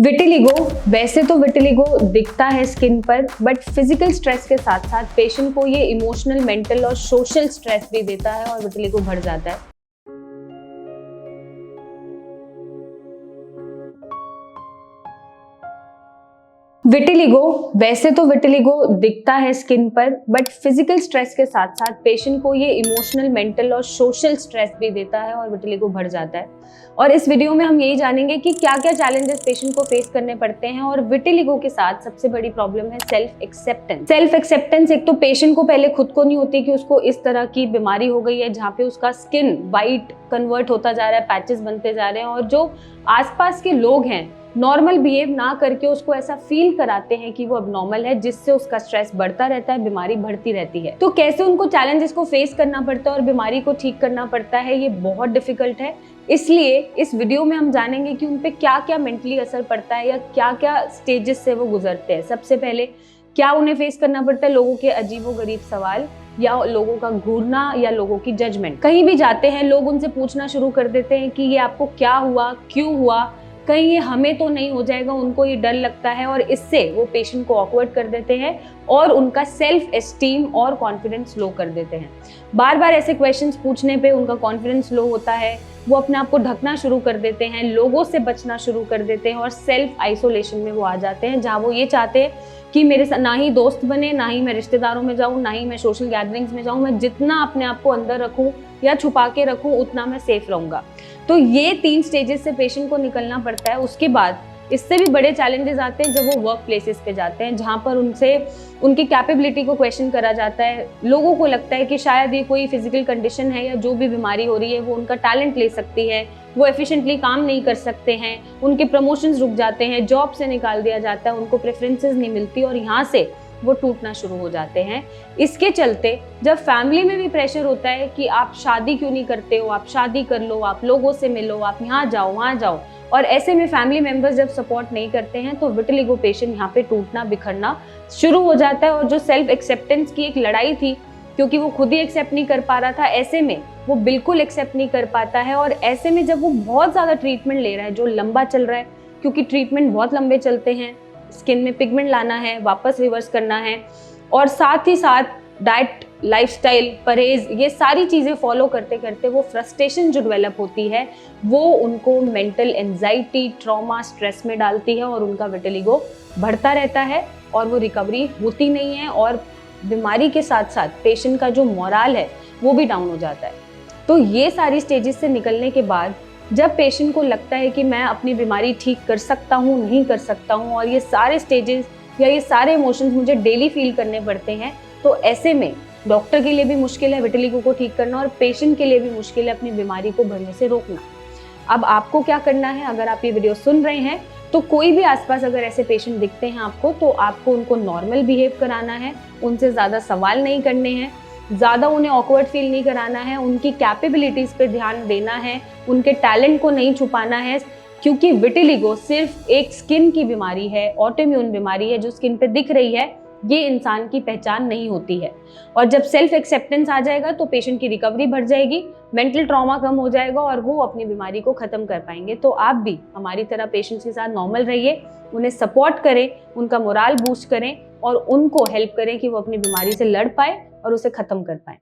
Vitiligo, वैसे तो vitiligo दिखता है स्किन पर, बट फिजिकल स्ट्रेस के साथ साथ पेशेंट को ये इमोशनल, मेंटल और सोशल स्ट्रेस भी देता है और विटिलिगो बढ़ जाता है। विटिलिगो, वैसे तो विटिलिगो दिखता है स्किन पर, बट फिजिकल स्ट्रेस के साथ साथ पेशेंट को ये इमोशनल, मेंटल और सोशल स्ट्रेस भी देता है और विटिलिगो बढ़ जाता है। और इस वीडियो में हम यही जानेंगे कि क्या क्या चैलेंजेस पेशेंट को फेस करने पड़ते हैं। और विटिलिगो के साथ सबसे बड़ी प्रॉब्लम है सेल्फ एक्सेप्टेंस। सेल्फ एक्सेप्टेंस एक तो पेशेंट को पहले खुद को नहीं होती कि उसको इस तरह की बीमारी हो गई है जहाँ पे उसका स्किन वाइट कन्वर्ट होता जा रहा है, पैचेस बनते जा रहे हैं, और जो आसपास के लोग हैं नॉर्मल बिहेव ना करके उसको ऐसा फील कराते हैं कि वो अबनॉर्मल है, जिससे उसका स्ट्रेस बढ़ता रहता है, बीमारी बढ़ती रहती है। तो कैसे उनको चैलेंजेस को फेस करना पड़ता है और बीमारी को ठीक करना पड़ता है, ये बहुत डिफिकल्ट है। इसलिए इस वीडियो में हम जानेंगे कि उन पे क्या क्या मेंटली असर पड़ता है या क्या क्या स्टेजेस से वो गुजरते हैं। सबसे पहले क्या उन्हें फेस करना पड़ता है, लोगों के अजीबोगरीब सवाल या लोगों का घूरना या लोगों की जजमेंट। कहीं भी जाते हैं लोग उनसे पूछना शुरू कर देते हैं कि ये आपको क्या हुआ, क्यों हुआ, कहीं ये हमें तो नहीं हो जाएगा। उनको ये डर लगता है और इससे वो पेशेंट को ऑकवर्ड कर देते हैं और उनका सेल्फ एस्टीम और कॉन्फिडेंस लो कर देते हैं। बार बार ऐसे क्वेश्चंस पूछने पे उनका कॉन्फिडेंस लो होता है, वो अपने आप को ढकना शुरू कर देते हैं, लोगों से बचना शुरू कर देते हैं और सेल्फ आइसोलेशन में वो आ जाते हैं, जहाँ वो ये चाहते हैं कि मेरे साथ ना ही दोस्त बने, ना ही मैं रिश्तेदारों में जाऊँ, ना ही मैं सोशल गैदरिंग्स में जाऊँ। मैं जितना अपने आप को अंदर रखूँ या छुपा के रखूँ उतना मैं सेफ रहूँगा। तो ये 3 स्टेजेस से पेशेंट को निकलना पड़ता है। उसके बाद इससे भी बड़े चैलेंजेस आते हैं जब वो वर्क प्लेसेस पे जाते हैं, जहाँ पर उनसे उनकी कैपेबिलिटी को क्वेश्चन करा जाता है। लोगों को लगता है कि शायद ये कोई फिजिकल कंडीशन है या जो भी बीमारी हो रही है वो उनका टैलेंट ले सकती है, वो एफिशिएंटली काम नहीं कर सकते हैं, उनके प्रमोशंस रुक जाते हैं, जॉब से निकाल दिया जाता है, उनको प्रेफरेंसेस नहीं मिलती और यहाँ से वो टूटना शुरू हो जाते हैं। इसके चलते जब फैमिली में भी प्रेशर होता है कि आप शादी क्यों नहीं करते हो, आप शादी कर लो, आप लोगों से मिलो, आप यहाँ जाओ वहाँ जाओ, और ऐसे में फैमिली मेंबर्स जब सपोर्ट नहीं करते हैं तो विटिलिगो पेशेंट यहाँ पे टूटना, बिखरना शुरू हो जाता है। और जो सेल्फ एक्सेप्टेंस की एक लड़ाई थी, क्योंकि वो खुद ही एक्सेप्ट नहीं कर पा रहा था, ऐसे में वो बिल्कुल एक्सेप्ट नहीं कर पाता है। और ऐसे में जब वो बहुत ज़्यादा ट्रीटमेंट ले रहा है जो लंबा चल रहा है, क्योंकि ट्रीटमेंट बहुत लंबे चलते हैं, स्किन में पिगमेंट लाना है, वापस रिवर्स करना है, और साथ ही साथ डाइट, लाइफस्टाइल, परहेज, ये सारी चीज़ें फॉलो करते करते वो फ्रस्ट्रेशन जो डेवलप होती है वो उनको मेंटल एंजाइटी, ट्रॉमा, स्ट्रेस में डालती है और उनका विटिलिगो बढ़ता रहता है और वो रिकवरी होती नहीं है। और बीमारी के साथ साथ पेशेंट का जो मोरल है वो भी डाउन हो जाता है। तो ये सारी स्टेजेस से निकलने के बाद जब पेशेंट को लगता है कि मैं अपनी बीमारी ठीक कर सकता हूँ, नहीं कर सकता हूँ, और ये सारे स्टेजेस या ये सारे इमोशंस मुझे डेली फील करने पड़ते हैं, तो ऐसे में डॉक्टर के लिए भी मुश्किल है विटिलिगो को ठीक करना और पेशेंट के लिए भी मुश्किल है अपनी बीमारी को बढ़ने से रोकना। अब आपको क्या करना है, अगर आप ये वीडियो सुन रहे हैं तो कोई भी आसपास अगर ऐसे पेशेंट दिखते हैं आपको, तो आपको उनको नॉर्मल बिहेव कराना है, उनसे ज़्यादा सवाल नहीं करने हैं, ज़्यादा उन्हें ऑकवर्ड फील नहीं कराना है, उनकी कैपेबिलिटीज़ पे ध्यान देना है, उनके टैलेंट को नहीं छुपाना है। क्योंकि विटिलिगो सिर्फ एक स्किन की बीमारी है, ऑटोइम्यून बीमारी है जो स्किन पे दिख रही है, ये इंसान की पहचान नहीं होती है। और जब सेल्फ एक्सेप्टेंस आ जाएगा तो पेशेंट की रिकवरी बढ़ जाएगी, मेंटल ट्रॉमा कम हो जाएगा और वो अपनी बीमारी को ख़त्म कर पाएंगे। तो आप भी हमारी तरह पेशेंट्स के साथ नॉर्मल रहिए, उन्हें सपोर्ट करें, उनका मोरल बूस्ट करें और उनको हेल्प करें कि वो अपनी बीमारी से लड़ पाए और उसे ख़त्म कर पाए।